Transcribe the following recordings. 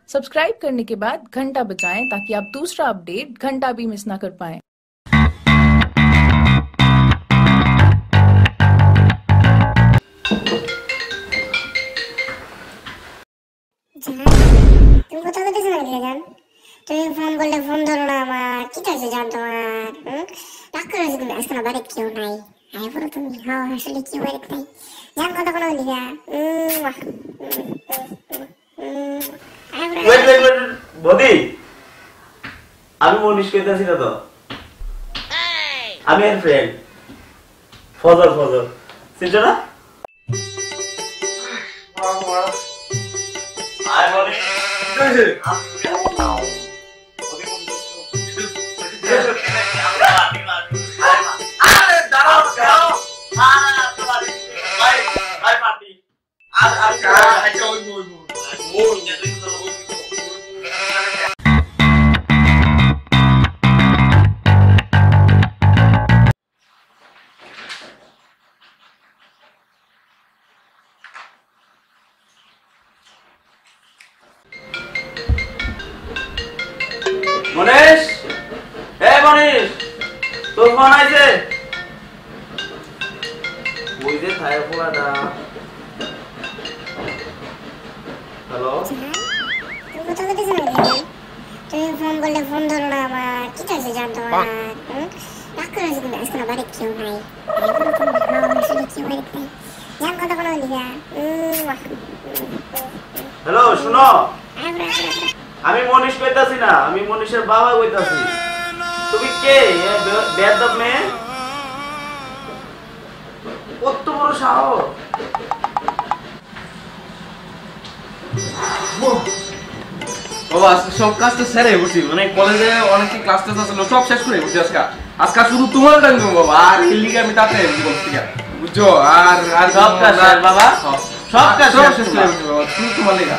Subscribe करने के बाद घंटा बजाएं ताकि आप दूसरा अपडेट घंटा भी मिस ना कर पाएं। তুমি কোথাও যেতেছো নাকি জান? তুমি ফোন করলে ফোন ধরো না আমার, কি হয়েছে জান তোমার? রাগ করে আছো তুমি? আজকে না বাড়ি কেউ নাই, আয় বলো তুমি। হ্যাঁ আসলে কেউ বাড়িতে নাই জান, কথা কোনো বলি না। বদি আমি মনীষ কইতাছি না তো, আমি এর ফ্রেন্ড ফজর চিনছো না? আয় মনীষ মনীষ, মনীষ তোর ফোন আইছে? ওই যে থায় পোলাটা। হ্যালো, তুমি কোথাও যেতেছো নাকি জান? তুমি ফোন করলে ফোন ধরো না আমার, কি হয়েছে জান তোমার? রাগ করে আছো তুমি? আজকে না বাড়ি কেউ নাই, আয় বলো তুমি। হ্যাঁ আসলে কেউ বাড়িতে নাই জান, কথা কোনো বলি না। হ্যালো শুনো, আমি মনীষ কইতাছি না, আমি মনীষের বাবা কইতাছি। তুমি কে? বেয়াদব মেয়ে, কত বড় সাহস! বাবা সব কাজ তো সেরে বসি, মানে কলেজে অনেক ক্লাস টেস্ট আছে, সব শেষ করে বসি। আজকে শুধু তোমার টাইম বাবা, আর এই লিগে আমি তাতে বলছি বুঝছো। আর সব কাজ শেষ বাবা, সব কাজ শেষ করে বসি বাবা, শুধু তোমার লেগা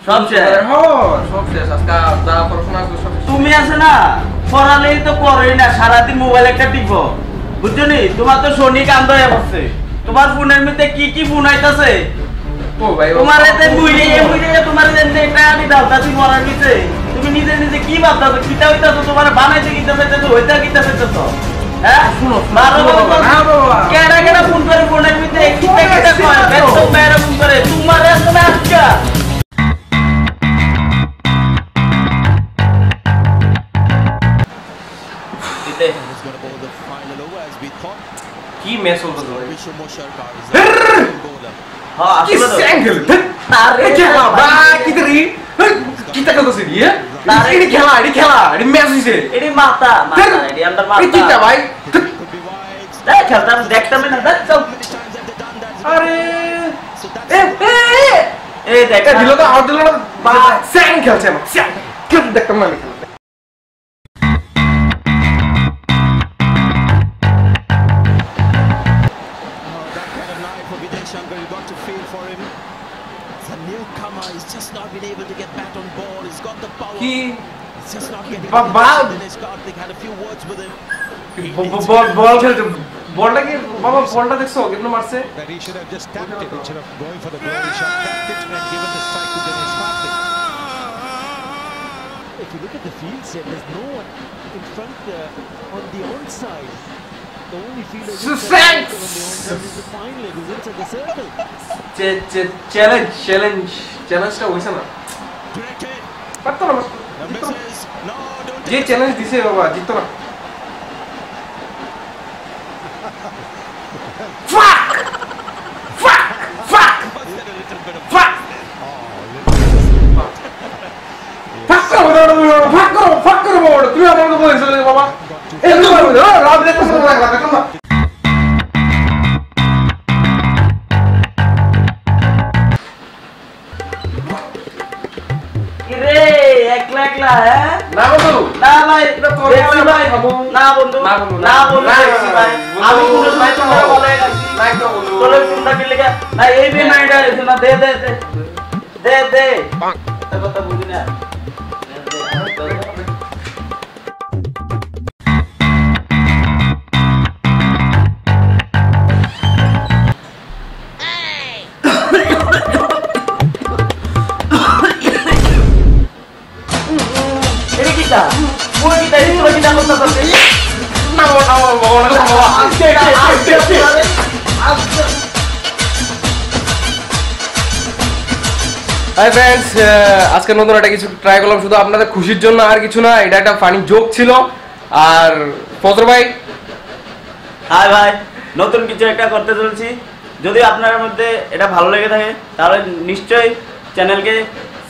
সব শেষ। সব শেষ। আজকে যা পড়াশোনা আছে সব শেষ। তুমি আছে না পড়ালেই তো পড়োই না, সারাদিন মোবাইল একটা টিপো, বুঝছো নি? তোমার তো শনি কান্দ হয়ে পড়ছে, তোমার ফোনের মধ্যে কি ফোন আইতাছে। ও ভাই তোমার এতে বুইড়ে তোমার এটা আমি দাওতাছি মরার নিচে। তুমি নিজে কি ভাবতাছো? কিটা হইতাছো? তোমার বানাইতে কিটা চাইতেছো, হইতা কিটা চাইতেছো? হ্যাঁ শুনো মারো বাবা, না বাবা কেডা ফোন করে ফোনের মধ্যে কিটা কয় বেস্ট মেরা ফোন করে তোমার এত না আজকা। কি ম্যাচ হলো তো? হ্যাঁ কি আসলে স্যাঙ্গেল তারে খেলা বা কি তরি কি টাকা তো সিরি এডি খেলা এডি ম্যাচ হইছে, এডি মাথা এডি আন্ডার মাথা। এই কিটা ভাই খেলতাম দেখতাম না, দেখছো? আরে এই দেখ দিল তো আউট দিল না বা স্যাং খেলছে আমার স্যাং কেন দেখতাম না আমি। Shankar, you got to feel for him. The newcomer is just not been able to get back on ball. He's got the power. He's just not getting the Dinesh Karthik had a few words with him. বল খেলতে বলটা কি বাবা, বলটা দেখছো কেমন মারছে? That he should have just tapped it instead of going for the glory shot. Tapped it and given the strike to Dinesh Karthik. If you look at the field set, there's no one in front on the onside. The only fielder who's on the onside is the fine leg who's inside the circle. চ্যালেঞ্জটা হইছে না, Directed. পারতো না The misses. No, don't যে challenge দিছে বাবা জিততো না। ফাক ফাক ফাক ফাক ফাক করো বাবা, তুমি আমাকে বলেছো বাবা এই রাত দেখতে শুরু লাগলা দেখো না। রে একলা হ্যাঁ না বন্ধু না ভাই, দেখছি ভাই, না বন্ধু দেখছি ভাই, আমি কোনো সময় তোমার বলে গেছি তোর কোনটা কি লেখা না এই বে মাইন্ডা আছে না, দে কথা বুঝি না। কিটা তোরা কিটা করতেছিস না বাবা হাই ফ্রেন্ডস, আজকে নতুন একটা কিছু ট্রাই করলাম শুধু আপনাদের খুশির জন্য, আর কিছু না। এটা একটা ফানি জোক ছিল। আর ফজর ভাই, হাই ভাই, নতুন কিছু একটা করতে চলছি। যদি আপনার মধ্যে এটা ভালো লেগে থাকে তাহলে নিশ্চয়ই চ্যানেলকে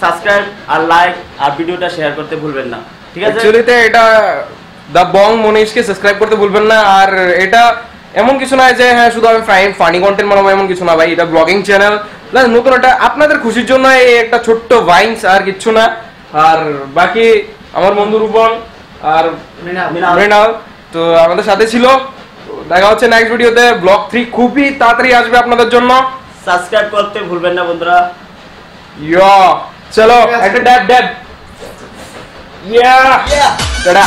সাবস্ক্রাইব আর লাইক আর ভিডিওটা শেয়ার করতে ভুলবেন না, ঠিক আছে? অ্যাকচুয়ালিতে এটা দ্য বং মনীষকে সাবস্ক্রাইব করতে ভুলবেন না। আর এটা এমন কিছু না যে হ্যাঁ শুধু আমি ফানি কন্টেন্ট বানাবো, এমন কিছু না ভাই। এটা ব্লগিং চ্যানেল, নতুন একটা আপনাদের খুশির জন্য এই একটা ছোট্ট ভাইন্স, আর কিচ্ছু না। আর বাকি আমার বন্ধু রূপন আর মৃণাল তো আমাদের সাথে ছিল। দেখা হচ্ছে নেক্সট ভিডিওতে। ব্লগ 3 খুবই তাড়াতাড়ি আসবে আপনাদের জন্য। সাবস্ক্রাইব করতে ভুলবেন না বন্ধুরা। চলো একটা ড্যাব ড্যাব। টাটা।